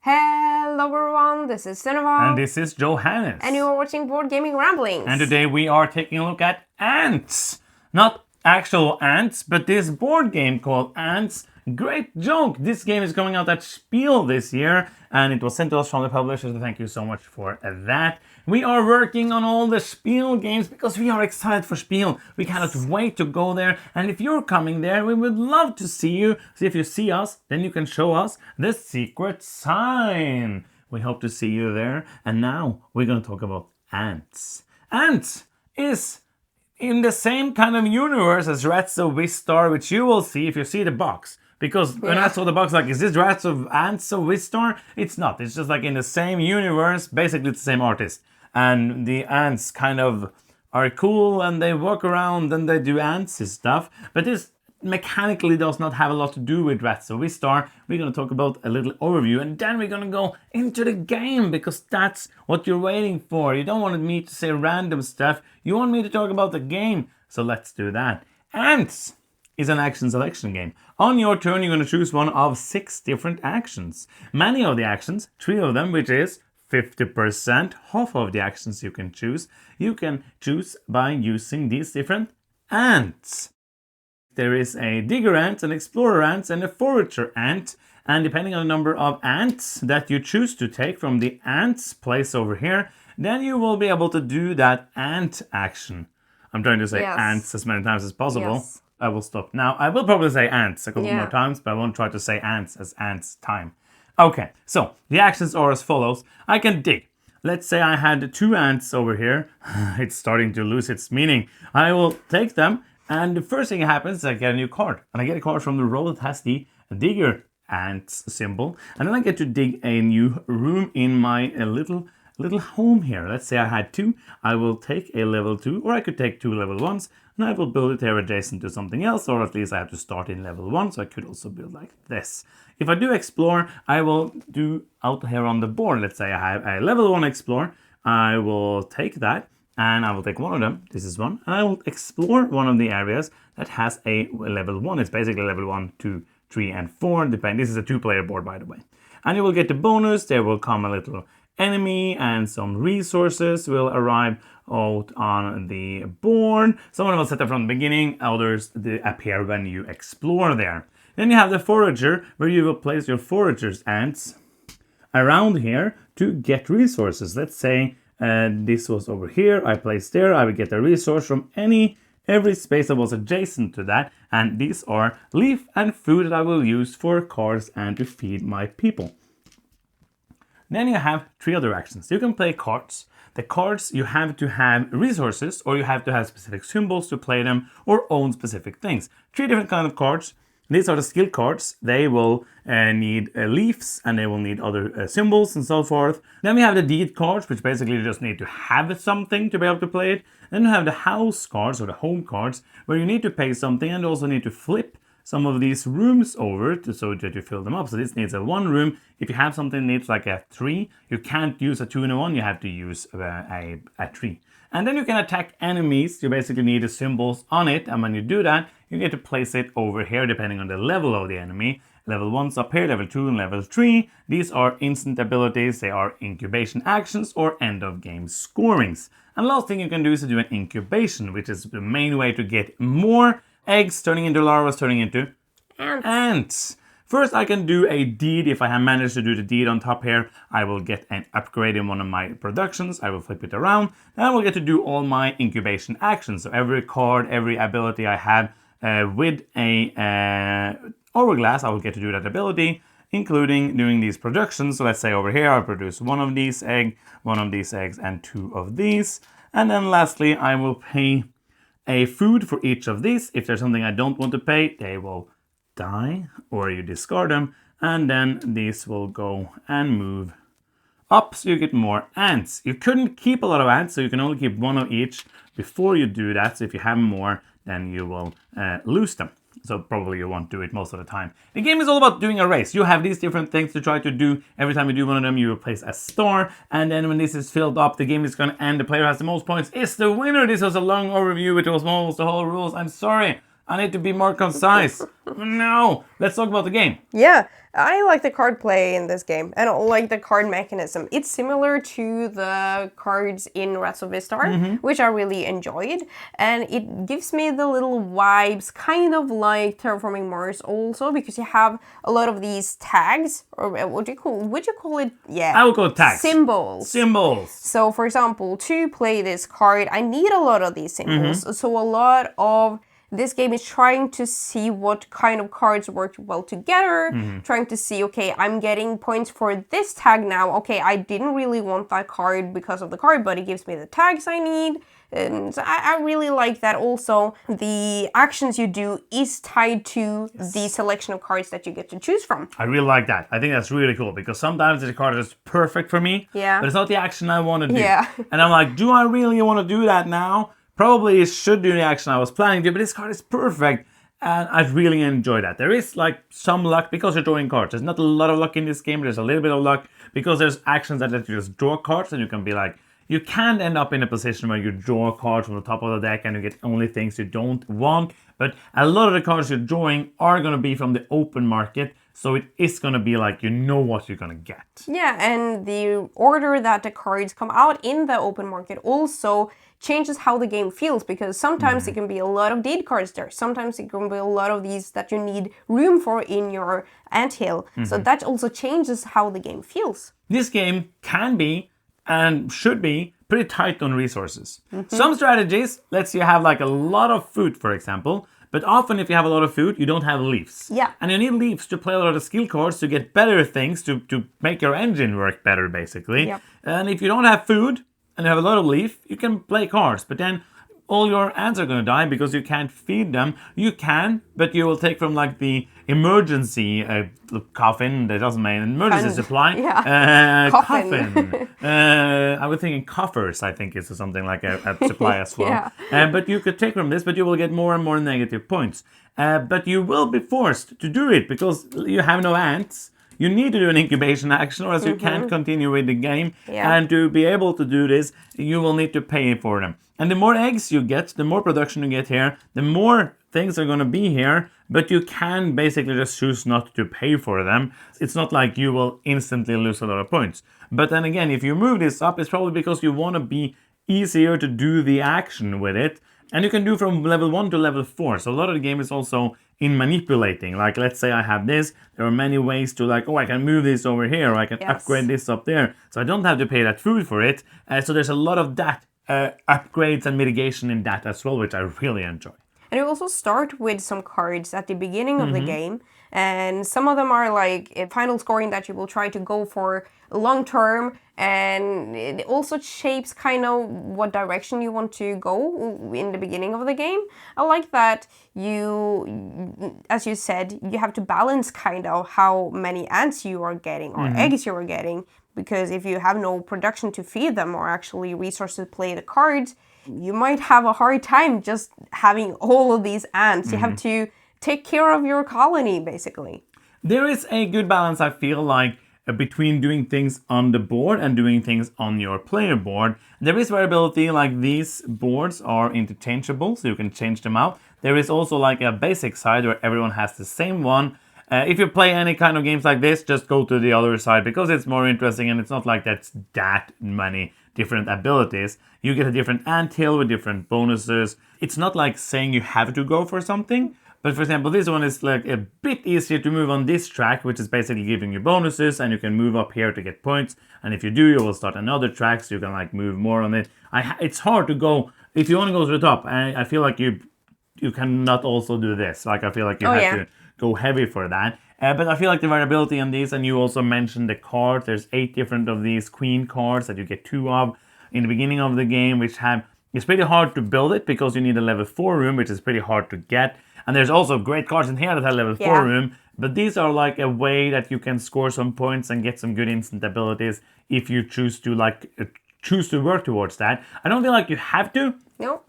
Hello everyone, this is Cinema. And this is Johannes. And you are watching Board Gaming Ramblings. And today we are taking a look at Ants. Not actual ants, but this board game called Ants. Great joke! This game is coming out at Spiel this year, and it was sent to us from the publisher, so thank you so much for that. We are working on all the Spiel games because we are excited for Spiel. We cannot wait to go there, and if you're coming there, we would love to see you. So if you see us, then you can show us the secret sign. We hope to see you there, and now we're going to talk about Ants. Ants is in the same kind of universe as Rats of Wistar, which you will see if you see the box. Because when I saw the box, like, is this Rats of Ants of Wistar? It's not. It's just like in the same universe. Basically, it's the same artist. And the ants kind of are cool and they walk around and they do antsy stuff. But this mechanically does not have a lot to do with Rats of Wistar. We're going to talk about a little overview and then we're going to go into the game because that's what you're waiting for. You don't want me to say random stuff. You want me to talk about the game. So let's do that. Ants is an action selection game. On your turn, you're going to choose one of 6 different actions. Many of the actions, 3 of them, which is 50%, half of the actions you can choose by using these different ants. There is a digger ant, an explorer ant, and a forager ant. And depending on the number of ants that you choose to take from the ants place over here, then you will be able to do that ant action. I'm trying to say ants as many times as possible. Yes. I will stop now. I will probably say ants a couple more times, but I won't try to say ants as ants time. Okay, so the actions are as follows. I can dig. Let's say I had 2 ants over here. It's starting to lose its meaning. I will take them, and the first thing that happens is I get a new card. And I get a card from the row that has the digger ants symbol. And then I get to dig a new room in my little home here. Let's say I had 2. I will take a level 2, or I could take 2 level 1s, and I will build it here adjacent to something else, or at least I have to start in level 1, so I could also build like this. If I do explore, I will do out here on the board. Let's say I have a level 1 explore. I will take that, and I will take one of them. This is one. And I will explore one of the areas that has a level 1. It's basically level 1, 2, 3, and 4. Depending. This is a 2-player board, by the way. And you will get the bonus. There will come a little enemy and some resources will arrive out on the board. Some of them will set up from the beginning, others appear when you explore there. Then you have the forager, where you will place your forager's ants around here to get resources. Let's say this was over here, I placed there, I will get a resource from every space that was adjacent to that, and these are leaf and food that I will use for cards and to feed my people. Then you have 3 other actions. You can play cards. The cards, you have to have resources, or you have to have specific symbols to play them, or own specific things. 3 different kinds of cards. These are the skill cards. They will need leaves, and they will need other symbols and so forth. Then we have the deed cards, which basically you just need to have something to be able to play it. Then you have the house cards, or the home cards, where you need to pay something and also need to flip some of these rooms over so that you fill them up. So this needs a 1 room. If you have something that needs like a 3, you can't use a 2 and a 1, you have to use a 3. And then you can attack enemies. You basically need the symbols on it, and when you do that, you get to place it over here depending on the level of the enemy. Level 1's up here, level 2 and level 3. These are instant abilities, they are incubation actions or end of game scorings. And the last thing you can do is to do an incubation, which is the main way to get more eggs turning into larvae, turning into ants. First, I can do a deed. If I have managed to do the deed on top here, I will get an upgrade in one of my productions. I will flip it around, and I will get to do all my incubation actions. So every card, every ability I have with a hourglass, I will get to do that ability, including doing these productions. So let's say over here, I'll produce 1 of these eggs, 1 of these eggs, and 2 of these. And then lastly, I will pay a food for each of these. If there's something I don't want to pay, they will die or you discard them, and then these will go and move up so you get more ants. You couldn't keep a lot of ants, so you can only keep 1 of each before you do that. So if you have more, then you will lose them. So probably you won't do it most of the time. The game is all about doing a race. You have these different things to try to do. Every time you do one of them, you replace a star. And then when this is filled up, the game is going to end. The player who has the most points is the winner. This was a long overview. It was almost the whole rules. I'm sorry. I need to be more concise. No, let's talk about the game. Yeah, I like the card play in this game and I like the card mechanism. It's similar to the cards in Rats of Vistar, which I really enjoyed. And it gives me the little vibes, kind of like Terraforming Mars also, because you have a lot of these tags, or what do you call, would you call it? Yeah. I would call it tags. Symbols. Symbols. So for example, to play this card, I need a lot of these symbols. So a lot of this game is trying to see what kind of cards work well together, trying to see, okay, I'm getting points for this tag now. Okay, I didn't really want that card because of the card, but it gives me the tags I need. And so I really like that also. The actions you do is tied to the selection of cards that you get to choose from. I really like that. I think that's really cool because sometimes the card is perfect for me, Yeah. but it's not the action I want to do. Yeah. And I'm like, do I really want to do that now? Probably should do the action I was planning to, but this card is perfect. And I really enjoy that. There is like some luck because you're drawing cards. There's not a lot of luck in this game. There's a little bit of luck because there's actions that let you just draw cards and you can be like, you can end up in a position where you draw cards from the top of the deck and you get only things you don't want. But a lot of the cards you're drawing are going to be from the open market. So it is going to be like, you know what you're going to get. Yeah, and the order that the cards come out in the open market also changes how the game feels, because sometimes it can be a lot of deed cards there. Sometimes it can be a lot of these that you need room for in your anthill. So that also changes how the game feels. This game can be and should be pretty tight on resources. Some strategies lets you have like a lot of food, for example, but often if you have a lot of food, you don't have leaves. Yeah. And you need leaves to play a lot of skill cards to get better things, to make your engine work better, basically. Yep. And if you don't have food and you have a lot of leaf, you can play cards, but then all your ants are going to die because you can't feed them. You can, but you will take from like the emergency coffin, that doesn't mean emergency supply. Yeah. Coffin. I was thinking coffers, I think is something like a supply as well. Yeah. But you could take from this, but you will get more and more negative points. But you will be forced to do it because you have no ants. You need to do an incubation action or else you can't continue with the game. Yeah. And to be able to do this, you will need to pay for them. And the more eggs you get, the more production you get here, the more things are going to be here, but you can basically just choose not to pay for them. It's not like you will instantly lose a lot of points. But then again, if you move this up, it's probably because you want to be easier to do the action with it. And you can do from level 1 to level 4. So a lot of the game is also in manipulating. Like, let's say I have this. There are many ways to like, oh, I can move this over here, or I can upgrade this up there. So I don't have to pay that food for it. So there's a lot of that upgrades and mitigation in that as well, which I really enjoy. And you also start with some cards at the beginning of the game. And some of them are like a final scoring that you will try to go for long term. And it also shapes kind of what direction you want to go in the beginning of the game. I like that you, as you said, you have to balance kind of how many ants you are getting or eggs you are getting. Because if you have no production to feed them or actually resources to play the cards, you might have a hard time just having all of these ants. You have to take care of your colony, basically. There is a good balance, I feel like, between doing things on the board and doing things on your player board. There is variability, like these boards are interchangeable, so you can change them out. There is also like a basic side where everyone has the same one. If you play any kind of games like this, just go to the other side because it's more interesting and it's not like that's that many different abilities. You get a different anthill with different bonuses. It's not like saying you have to go for something. But for example, this one is like a bit easier to move on this track, which is basically giving you bonuses, and you can move up here to get points. And if you do, you will start another track, so you can like move more on it. It's hard to go, if you want to go to the top, I feel like you cannot also do this. Like I feel like you have to go heavy for that. But I feel like the variability on these, and you also mentioned the cards, there's 8 different of these queen cards that you get 2 of in the beginning of the game, which it's pretty hard to build it because you need a level 4 room, which is pretty hard to get. And there's also great cards in here that have level 4 room, but these are like a way that you can score some points and get some good instant abilities if you choose to work towards that. I don't feel like you have to. No.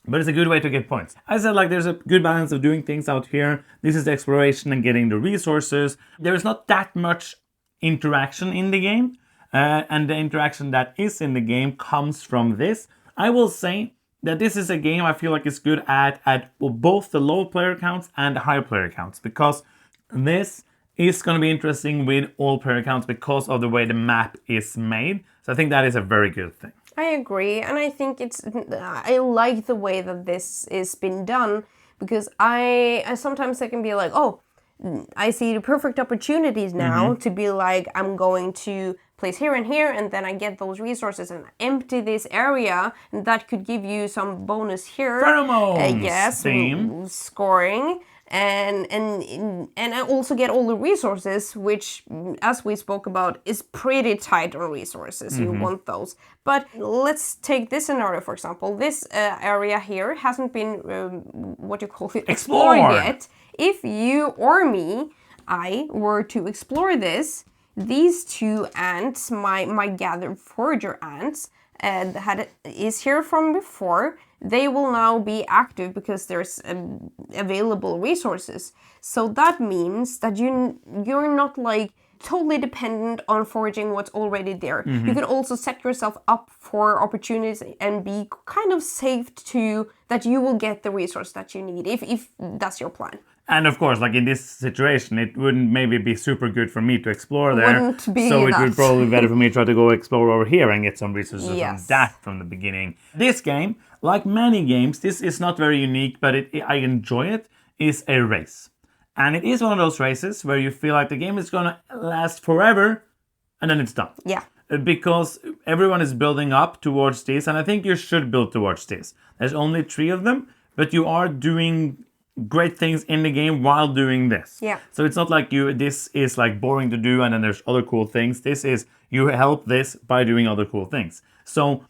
But it's a good way to get points. I said like there's a good balance of doing things out here. This is the exploration and getting the resources. There is not that much interaction in the game. And the interaction that is in the game comes from this. I will say that this is a game I feel like is good at both the low player counts and the high player counts, because this is going to be interesting with all player counts because of the way the map is made. So I think that is a very good thing. I agree, and I think I like the way that this is been done, because I sometimes I can be like, oh, I see the perfect opportunities now to be like, I'm going to place here and here, and then I get those resources and empty this area, and that could give you some bonus here. Pheromones! Yes, theme. scoring. And I also get all the resources, which, as we spoke about, is pretty tight on resources. You want those. But let's take this scenario, for example. This area here hasn't been, explored yet. If you or me, I were to explore this, these two ants, my gathered forager ants, is here from before. They will now be active because there's available resources. So that means that you're not like totally dependent on foraging what's already there. You can also set yourself up for opportunities and be kind of safe to that you will get the resource that you need if that's your plan. And of course, like in this situation, it wouldn't maybe be super good for me to explore there. Wouldn't be so it that. would probably be better for me to try to go explore over here and get some resources from Yes. that from the beginning. This game, like many games, this is not very unique, but I enjoy it, is a race. And it is one of those races where you feel like the game is going to last forever and then it's done. Yeah. Because everyone is building up towards this, and I think you should build towards this. There's only 3 of them, but you are doing great things in the game while doing this. Yeah. So it's not like this is like boring to do and then there's other cool things. This is, you help this by doing other cool things. So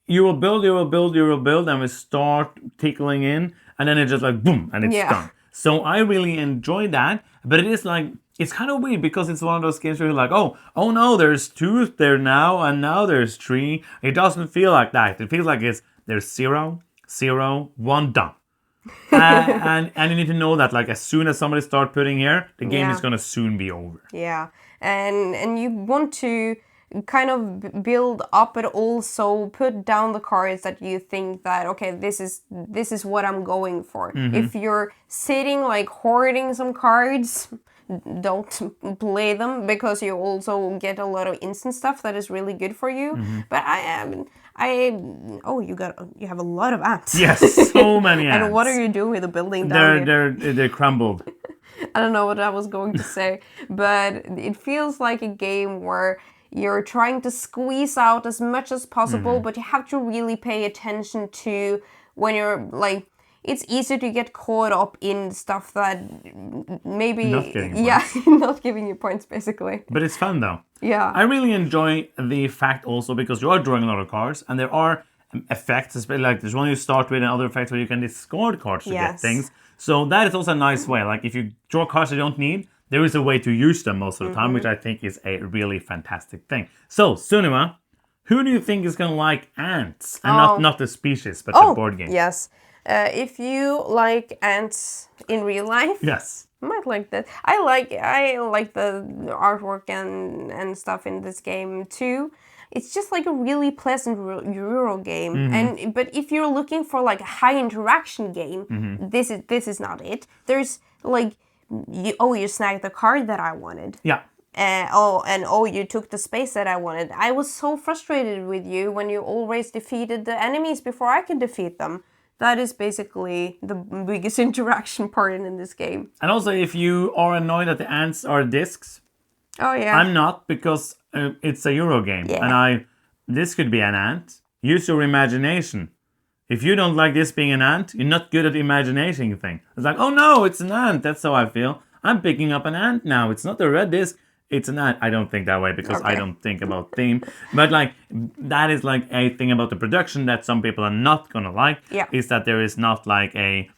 you will build, and we start tickling in, and then it's just like boom, and it's done. So I really enjoy that, but it is like, it's kind of weird because it's one of those games where you're like, oh no, there's 2 there now, and now there's 3. It doesn't feel like that. It feels like there's 0, 0, 1, done. And you need to know that like as soon as somebody starts putting here, the game is going to soon be over. Yeah, and you want to kind of build up, but also put down the cards that you think that, okay, this is what I'm going for. If you're sitting like hoarding some cards, don't play them, because you also get a lot of instant stuff that is really good for you. But you have a lot of ants. Yes, so many ants. And what are you doing with the building down here? They're crumbled. I don't know what I was going to say, but it feels like a game where you're trying to squeeze out as much as possible, but you have to really pay attention to when you're like, it's easy to get caught up in stuff that maybe not giving you points basically. But it's fun though. Yeah. I really enjoy the fact also because you are drawing a lot of cards and there are effects, especially like there's one you start with and other effects where you can discard cards to get things. So that is also a nice way. Like if you draw cards you don't need, there is a way to use them most of the time, which I think is a really fantastic thing. So, Sunniva, who do you think is going to like ants? And not the species, but the board game. Yes. If you like ants in real life, yes, you might like that. I like the artwork and stuff in this game too. It's just like a really pleasant Euro game. But if you're looking for like a high interaction game, this is not it. There's like you snagged the card that I wanted. Yeah. You took the space that I wanted. I was so frustrated with you when you always defeated the enemies before I could defeat them. That is basically the biggest interaction part in this game. And also, if you are annoyed that the ants are discs, I'm not, because it's a Euro game. Yeah. And this could be an ant. Use your imagination. If you don't like this being an ant, you're not good at imagining thing. It's like, oh no, it's an ant. That's how I feel. I'm picking up an ant now. It's not a red disc. It's an ant. I don't think that way because I don't think about theme. But like that is like a thing about the production that some people are not gonna like. Yeah. Is that there is not like a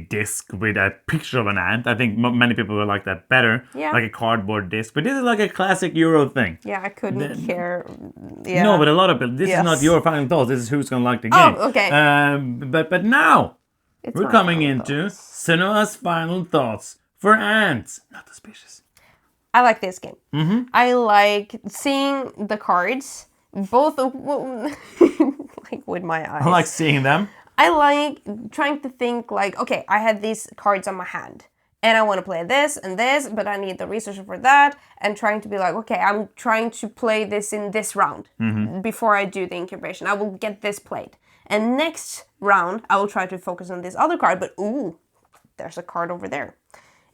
disc with a picture of an ant. I think many people will like that better. Yeah. Like a cardboard disc. But this is like a classic Euro thing. Yeah, I couldn't care. Yeah. No, but a lot of people. This is not your final thoughts. This is who's gonna like the game. Oh, okay. But now we're coming into Sunniva's final thoughts for ants, not the species. I like this game. I like seeing the cards, both of, like with my eyes. I like seeing them. I like trying to think like, okay, I have these cards on my hand. And I want to play this and this, but I need the resources for that. And trying to be like, okay, I'm trying to play this in this round before I do the incubation. I will get this played. And next round, I will try to focus on this other card. But ooh, there's a card over there.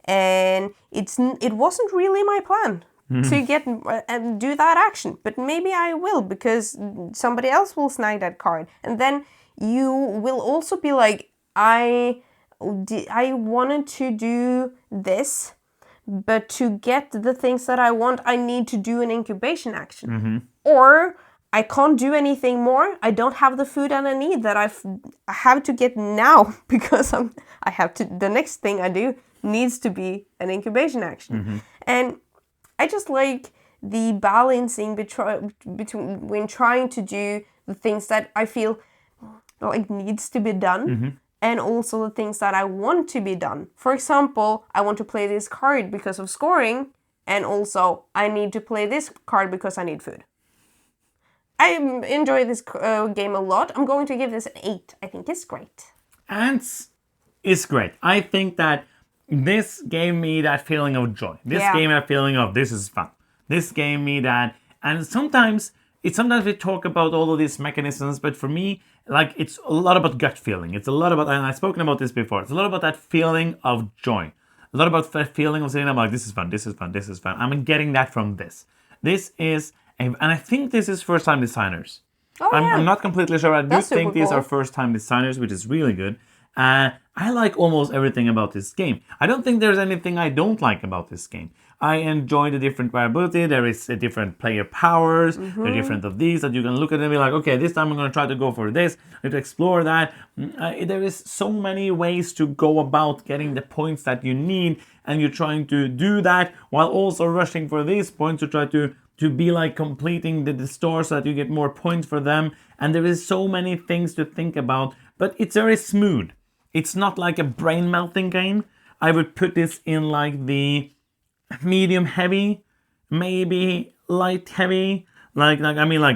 And it wasn't really my plan to get and do that action. But maybe I will, because somebody else will snag that card. And then you will also be like, I wanted to do this, but to get the things that I want, I need to do an incubation action. Or I can't do anything more. I don't have the food that I need that I have to get now, because the next thing I do needs to be an incubation action. And I just like the balancing between trying to do the things that I feel like needs to be done, and also the things that I want to be done. For example, I want to play this card because of scoring, and also I need to play this card because I need food. I enjoy this game a lot. I'm going to give this an 8. I think it's great. Ants is great. I think that this gave me that feeling of joy. This gave me that feeling of this is fun. This gave me that, and sometimes we talk about all of these mechanisms, but for me, like, it's a lot about gut feeling. It's a lot about, and I've spoken about this before, it's a lot about that feeling of joy. A lot about that feeling of saying, I'm like, this is fun, this is fun, this is fun. I'm getting that from this. This is, and I think this is first-time designers. I'm not completely sure. I do think these are first-time designers, which is really good. I like almost everything about this game. I don't think there's anything I don't like about this game. I enjoy the different variability. There is a different player powers. There are different of these that you can look at and be like, okay, this time I'm going to try to go for this. I to explore that. There is so many ways to go about getting the points that you need, and you're trying to do that while also rushing for these points to try to be like completing the stores so that you get more points for them. And there is so many things to think about, but it's very smooth. It's not like a brain melting game. I would put this in like the medium heavy, maybe light heavy, like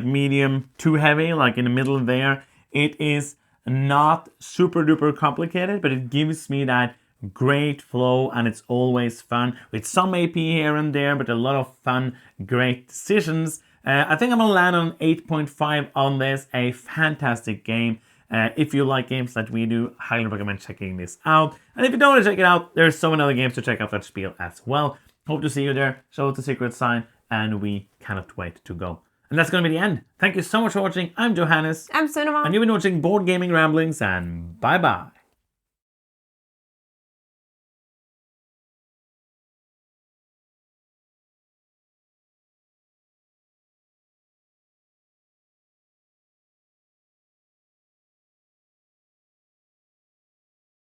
medium to heavy, like in the middle there. It is not super duper complicated, but it gives me that great flow, and it's always fun with some AP here and there, but a lot of fun, great decisions. I think I'm gonna land on 8.5 on this. A fantastic game. If you like games that we do, highly recommend checking this out. And if you don't want to check it out, there's so many other games to check out at Spiel as well. Hope to see you there. Show us the secret sign, and we cannot wait to go. And that's going to be the end. Thank you so much for watching. I'm Johannes. I'm Cinema. And you've been watching Board Gaming Ramblings, and bye-bye.